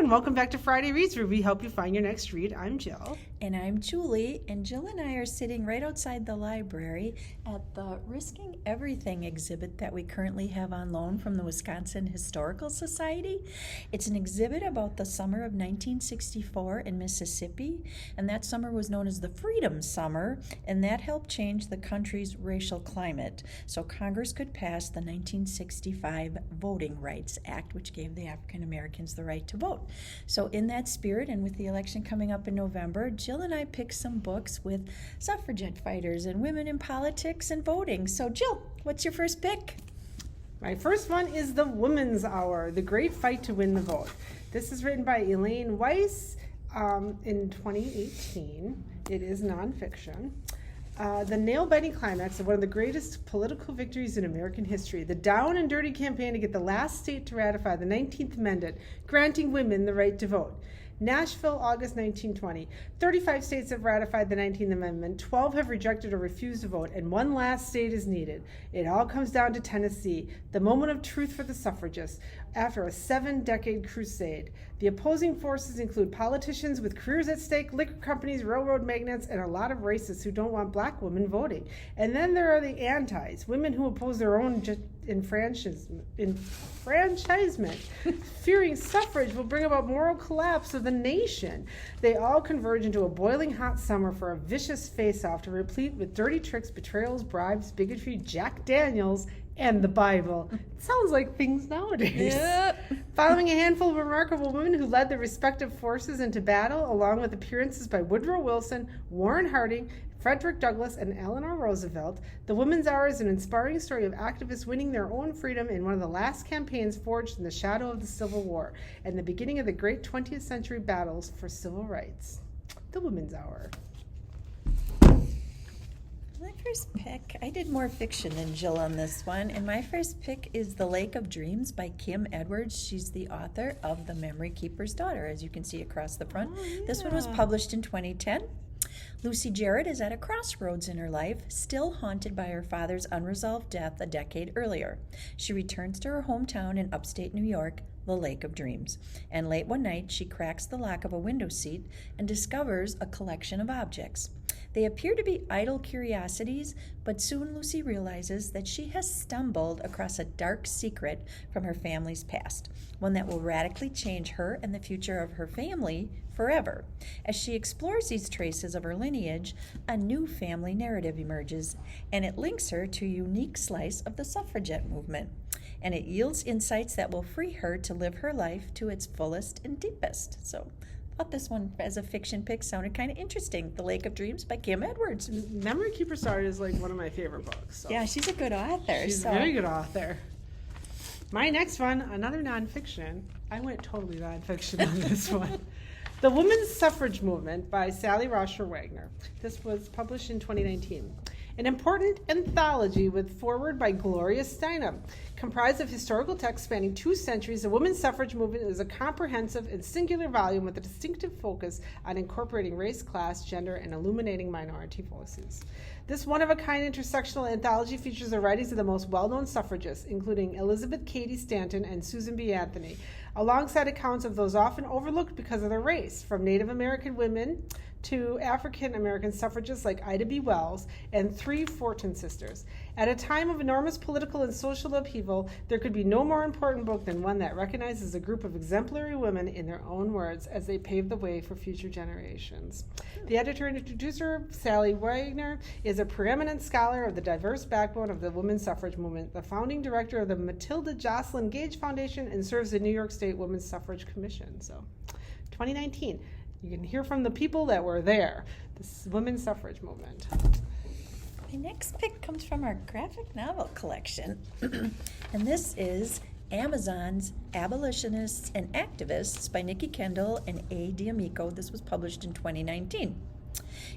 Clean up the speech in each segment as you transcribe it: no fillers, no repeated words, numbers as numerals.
and welcome back to Friday Reads, where we help you find your next read. I'm Jill. And I'm Julie, and Jill and I are sitting right outside the library at the Risking Everything exhibit that we currently have on loan from the Wisconsin Historical Society. It's an exhibit about the summer of 1964 in Mississippi, and that summer was known as the Freedom Summer, and that helped change the country's racial climate. So Congress could pass the 1965 Voting Rights Act, which gave the African Americans the right to vote. So in that spirit, and with the election coming up in November, Jill and I picked some books with suffragette fighters and women in politics and voting. So Jill, what's your first pick? My first one is The Woman's Hour, The Great Fight to Win the Vote. This is written by Elaine Weiss in 2018. It is nonfiction. The nail-biting climax of one of the greatest political victories in American history, the down and dirty campaign to get the last state to ratify the 19th Amendment, granting women the right to vote. Nashville, August 1920. 35 states have ratified the 19th Amendment, 12 have rejected or refused to vote, and one last state is needed. It all comes down to Tennessee, the moment of truth for the suffragists, after a 7-decade crusade. The opposing forces include politicians with careers at stake, liquor companies, railroad magnates, and a lot of racists who don't want black women voting. And then there are the antis, women who oppose their own enfranchisement, fearing suffrage will bring about moral collapse of the nation. They all converge into a boiling hot summer for a vicious face-off to replete with dirty tricks, betrayals, bribes, bigotry, Jack Daniels, and the Bible. It sounds like things nowadays. Yep. Following a handful of remarkable women who led their respective forces into battle, along with appearances by Woodrow Wilson, Warren Harding, Frederick Douglass, and Eleanor Roosevelt, The Woman's Hour is an inspiring story of activists winning their own freedom in one of the last campaigns forged in the shadow of the Civil War and the beginning of the great 20th century battles for civil rights. The Woman's Hour. My first pick, I did more fiction than Jill on this one, and my first pick is The Lake of Dreams by Kim Edwards. She's the author of The Memory Keeper's Daughter, as you can see across the front. Oh, yeah. This one was published in 2010. Lucy Jarrett is at a crossroads in her life, still haunted by her father's unresolved death a decade earlier. She returns to her hometown in upstate New York, the Lake of Dreams, and late one night she cracks the lock of a window seat and discovers a collection of objects. They appear to be idle curiosities, but soon Lucy realizes that she has stumbled across a dark secret from her family's past, one that will radically change her and the future of her family forever. As she explores these traces of her lineage, a new family narrative emerges, and it links her to a unique slice of the suffragette movement. And it yields insights that will free her to live her life to its fullest and deepest. So I thought this one as a fiction pick sounded kind of interesting. The Lake of Dreams by Kim Edwards. Memory Keeper's Daughter is like one of my favorite books. So. Yeah, she's a good author. She's a very good author. My next one, another nonfiction. I went totally nonfiction on this one. The Women's Suffrage Movement by Sally Rosher Wagner. This was published in 2019. An important anthology with foreword by Gloria Steinem. Comprised of historical texts spanning 2 centuries, the women's suffrage movement is a comprehensive and singular volume with a distinctive focus on incorporating race, class, gender, and illuminating minority voices. This one-of-a-kind intersectional anthology features the writings of the most well-known suffragists, including Elizabeth Cady Stanton and Susan B. Anthony, alongside accounts of those often overlooked because of their race, from Native American women to African American suffragists like Ida B. Wells and 3 Fortin sisters. At a time of enormous political and social upheaval, there could be no more important book than one that recognizes a group of exemplary women in their own words as they pave the way for future generations. The editor and introducer, Sally Wagner, is a preeminent scholar of the diverse backbone of the women's suffrage movement, the founding director of the Matilda Jocelyn Gage Foundation, and serves the New York State Women's Suffrage Commission. So, 2019. You can hear from the people that were there, this women's suffrage movement. My next pick comes from our graphic novel collection, and this is Amazon's Abolitionists and Activists by Nikki Kendall and A. D'Amico. This was published in 2019.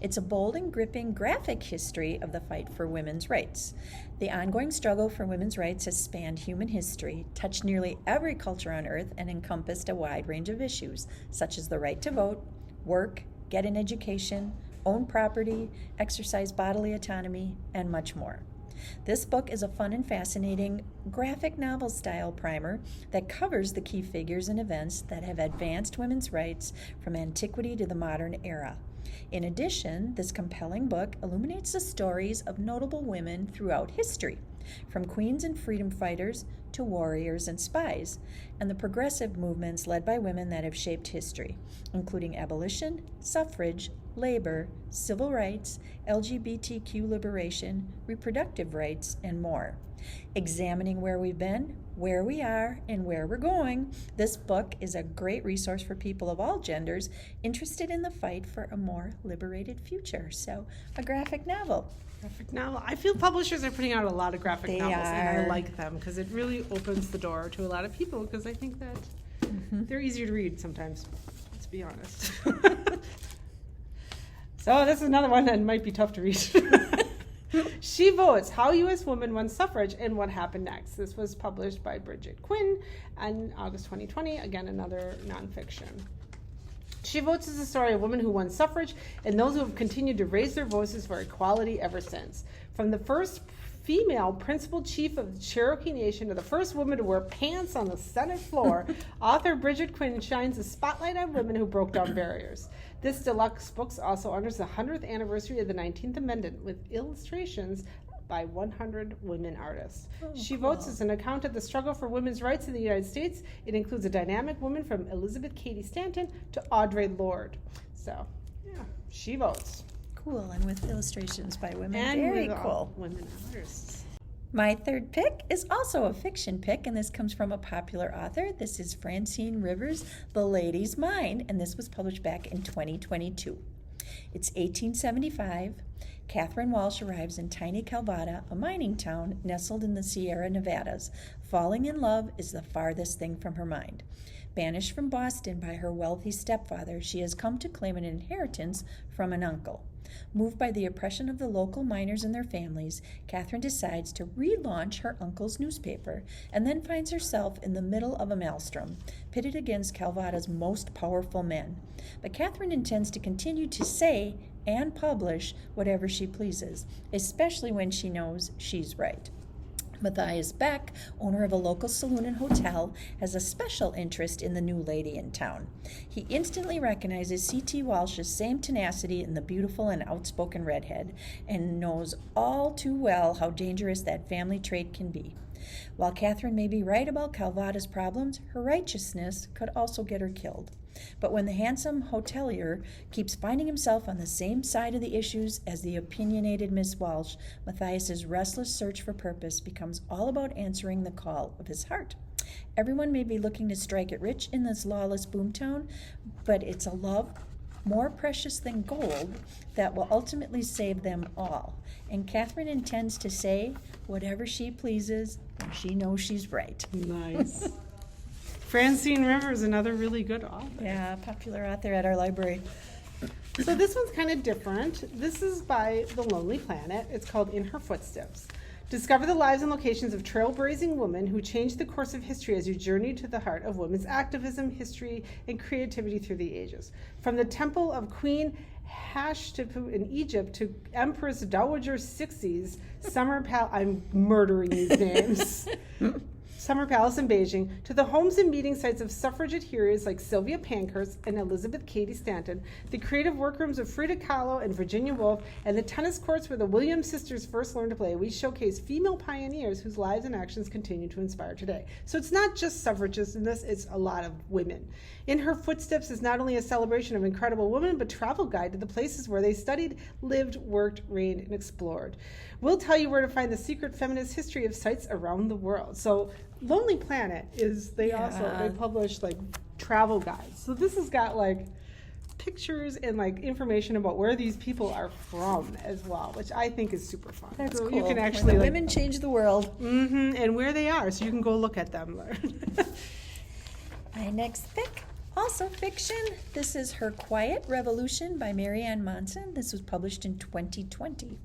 It's a bold and gripping graphic history of the fight for women's rights. The ongoing struggle for women's rights has spanned human history, touched nearly every culture on earth, and encompassed a wide range of issues, such as the right to vote, work, get an education, own property, exercise bodily autonomy, and much more. This book is a fun and fascinating graphic novel style primer that covers the key figures and events that have advanced women's rights from antiquity to the modern era. In addition, this compelling book illuminates the stories of notable women throughout history, from queens and freedom fighters to warriors and spies, and the progressive movements led by women that have shaped history, including abolition, suffrage, labor, civil rights, LGBTQ liberation, reproductive rights, and more. Examining where we've been, where we are, and where we're going, this book is a great resource for people of all genders interested in the fight for a more liberated future. So, a graphic novel. Graphic novel. I feel publishers are putting out a lot of graphic They novels, and I are. like them because it really opens the door to a lot of people because I think that they're easier to read sometimes. Let's be honest. So this is another one that might be tough to read. She Votes, How U.S. Women Won Suffrage and What Happened Next. This was published by Bridget Quinn in August 2020. Again, another nonfiction. She Votes is the story of women who won suffrage and those who have continued to raise their voices for equality ever since. From the first female principal chief of the Cherokee Nation to the first woman to wear pants on the Senate floor, author Bridget Quinn shines a spotlight on women who broke down barriers. This deluxe book also honors the 100th anniversary of the 19th Amendment with illustrations by 100 women artists. She Votes is an account of the struggle for women's rights in the United States. It includes a dynamic woman from Elizabeth Cady Stanton to Audre Lorde. So, yeah, She Votes. Cool, and with illustrations by women. And Very with cool. Women artists. My third pick is also a fiction pick, and this comes from a popular author. This is Francine Rivers' The Lady's Mind, and this was published back in 2022. It's 1875. Catherine Walsh arrives in tiny Calvada, a mining town nestled in the Sierra Nevadas. Falling in love is the farthest thing from her mind. Banished from Boston by her wealthy stepfather, she has come to claim an inheritance from an uncle. Moved by the oppression of the local miners and their families, Catherine decides to relaunch her uncle's newspaper and then finds herself in the middle of a maelstrom, pitted against Calvada's most powerful men. But Catherine intends to continue to say and publish whatever she pleases, especially when she knows she's right. Matthias Beck, owner of a local saloon and hotel, has a special interest in the new lady in town. He instantly recognizes C.T. Walsh's same tenacity in the beautiful and outspoken redhead, and knows all too well how dangerous that family trait can be. While Catherine may be right about Calvada's problems, her righteousness could also get her killed. But when the handsome hotelier keeps finding himself on the same side of the issues as the opinionated Miss Walsh, Matthias's restless search for purpose becomes all about answering the call of his heart. Everyone may be looking to strike it rich in this lawless boomtown, but it's a love more precious than gold that will ultimately save them all. And Catherine intends to say whatever she pleases when she knows she's right. Nice. Francine Rivers, another really good author. Yeah, popular author at our library. So this one's kind of different. This is by The Lonely Planet. It's called In Her Footsteps. Discover the lives and locations of trailblazing women who changed the course of history as you journey to the heart of women's activism, history, and creativity through the ages. From the temple of Queen Hatshepsut in Egypt to Empress Dowager Sixties, I'm murdering these names. Summer Palace in Beijing, to the homes and meeting sites of suffragette heroes like Sylvia Pankhurst and Elizabeth Cady Stanton, the creative workrooms of Frida Kahlo and Virginia Woolf, and the tennis courts where the Williams sisters first learned to play, we showcase female pioneers whose lives and actions continue to inspire today. So it's not just suffragists in this, it's a lot of women. In Her Footsteps is not only a celebration of incredible women, but travel guide to the places where they studied, lived, worked, reigned, and explored. We'll tell you where to find the secret feminist history of sites around the world. So Lonely Planet is, they publish like travel guides. So this has got like pictures and like information about where these people are from as well, which I think is super fun. That's so cool. You can actually When the women change the world. And where they are, so you can go look at them. My next pick, also fiction. This is Her Quiet Revolution by Marianne Monson. This was published in 2020.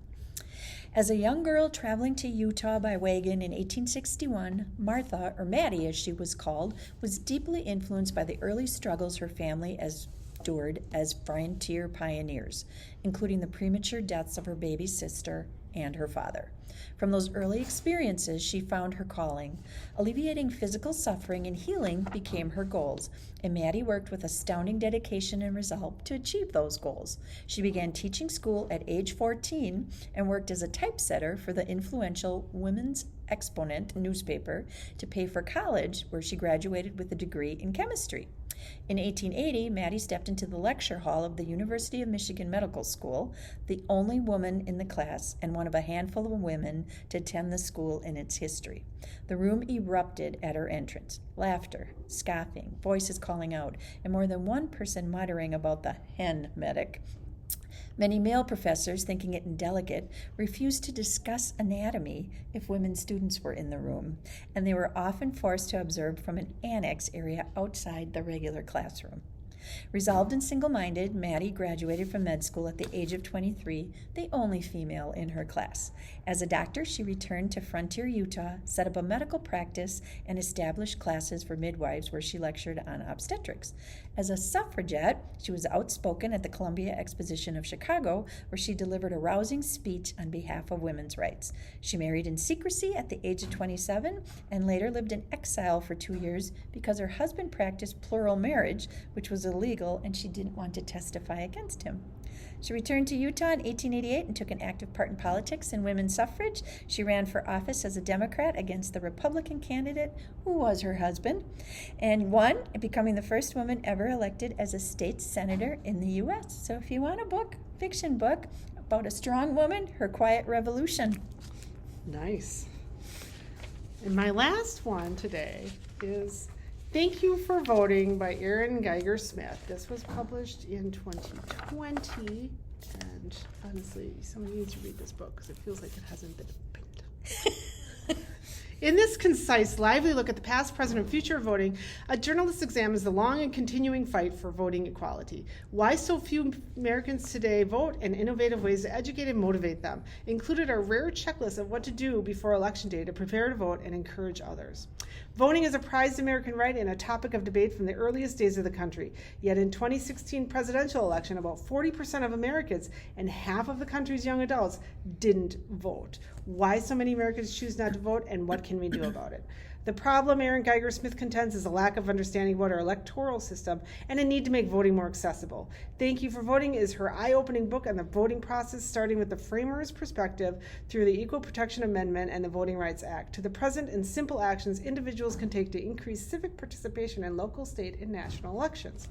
As a young girl traveling to Utah by wagon in 1861, Martha, or Maddie as she was called, was deeply influenced by the early struggles her family endured as frontier pioneers, including the premature deaths of her baby sister and her father. From those early experiences, she found her calling. Alleviating physical suffering and healing became her goals, and Maddie worked with astounding dedication and resolve to achieve those goals. She began teaching school at age 14 and worked as a typesetter for the influential Women's Exponent newspaper to pay for college, where she graduated with a degree in chemistry. In 1880, Maddie stepped into the lecture hall of the University of Michigan Medical School, the only woman in the class and one of a handful of women to attend the school in its history. The room erupted at her entrance. Laughter, scoffing, voices calling out, and more than one person muttering about the hen medic. Many male professors, thinking it indelicate, refused to discuss anatomy if women students were in the room, and they were often forced to observe from an annex area outside the regular classroom. Resolved and single-minded, Maddie graduated from med school at the age of 23, the only female in her class. As a doctor, she returned to Frontier, Utah, set up a medical practice, and established classes for midwives where she lectured on obstetrics. As a suffragette, she was outspoken at the Columbia Exposition of Chicago, where she delivered a rousing speech on behalf of women's rights. She married in secrecy at the age of 27 and later lived in exile for 2 years because her husband practiced plural marriage, which was illegal, and she didn't want to testify against him. She returned to Utah in 1888 and took an active part in politics and women's suffrage. She ran for office as a Democrat against the Republican candidate, who was her husband, and won, becoming the first woman ever elected as a state senator in the U.S. So if you want a book, fiction book, about a strong woman, her quiet revolution. Nice. And my last one today is Thank You for Voting by Erin Geiger Smith. This was published in 2020, and honestly, somebody needs to read this book because it feels like it hasn't been picked. In this concise, lively look at the past, present, and future of voting, a journalist examines the long and continuing fight for voting equality. Why so few Americans today vote, and innovative ways to educate and motivate them. Included are rare checklists of what to do before Election Day to prepare to vote and encourage others. Voting is a prized American right and a topic of debate from the earliest days of the country. Yet in 2016 presidential election, about 40% of Americans and half of the country's young adults didn't vote. Why so many Americans choose not to vote, and what can we do about it? The problem, Erin Geiger Smith contends, is a lack of understanding about our electoral system and a need to make voting more accessible. Thank You for Voting is her eye-opening book on the voting process, starting with the framers' perspective through the Equal Protection Amendment and the Voting Rights Act, to the present and simple actions individuals can take to increase civic participation in local, state, and national elections.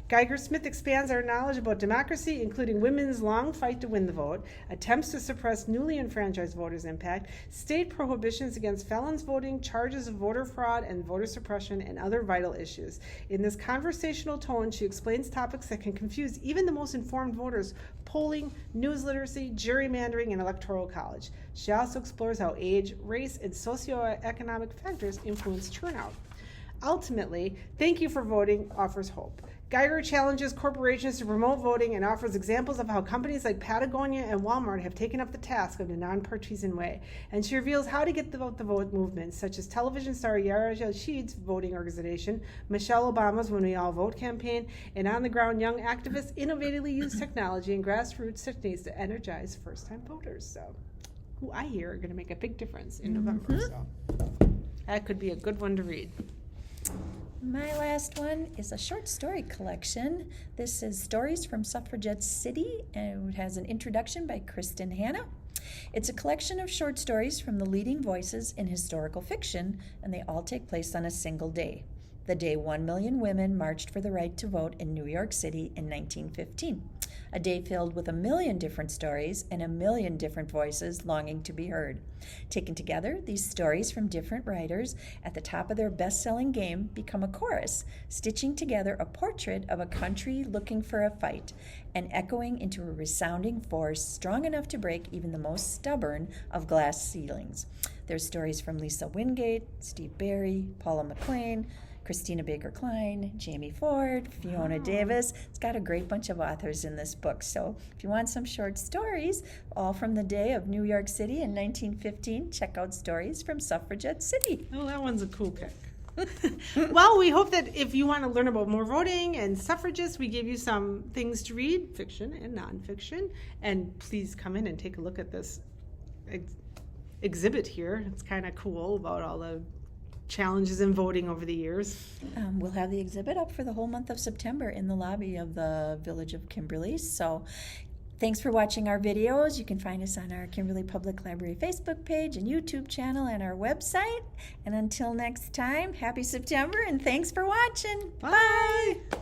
Geiger Smith expands our knowledge about democracy, including women's long fight to win the vote, attempts to suppress newly enfranchised voters' impact, state prohibitions against felons voting, charges of voter fraud and voter suppression, and other vital issues. In this conversational tone, she explains topics that can confuse even the most informed voters: polling, news literacy, gerrymandering, and electoral college. She also explores how age, race, and socioeconomic factors influence turnout. Ultimately, Thank You for Voting offers hope. Geiger challenges corporations to promote voting and offers examples of how companies like Patagonia and Walmart have taken up the task in a nonpartisan way. And she reveals how to get the vote movement, such as television star Yara Rashid's voting organization, Michelle Obama's When We All Vote campaign, and on-the-ground young activists innovatively use technology and grassroots techniques to energize first-time voters. So, who I hear are going to make a big difference in November. So that could be a good one to read. My last one is a short story collection. This is Stories from Suffragette City, and it has an introduction by Kristen Hanna. It's a collection of short stories from the leading voices in historical fiction, and they all take place on a single day. The day 1 million women marched for the right to vote in New York City in 1915. A day filled with 1 million different stories and 1 million different voices longing to be heard. Taken together, these stories from different writers at the top of their best-selling game become a chorus, stitching together a portrait of a country looking for a fight and echoing into a resounding force strong enough to break even the most stubborn of glass ceilings. There's stories from Lisa Wingate, Steve Barry, Paula McLean, Christina Baker Klein, Jamie Ford, Fiona Davis. It's got a great bunch of authors in this book. So if you want some short stories, all from the day of New York City in 1915, check out Stories from Suffragette City. Oh, that one's a cool pick. Well, we hope that if you want to learn about more voting and suffragists, we give you some things to read, fiction and nonfiction. And please come in and take a look at this exhibit here. It's kind of cool about all the challenges in voting over the years. We'll have the exhibit up for the whole month of September in the lobby of the Village of Kimberly. So thanks for watching our videos. You can find us on our Kimberly Public Library Facebook page and YouTube channel and our website. And until next time, happy September and thanks for watching. Bye.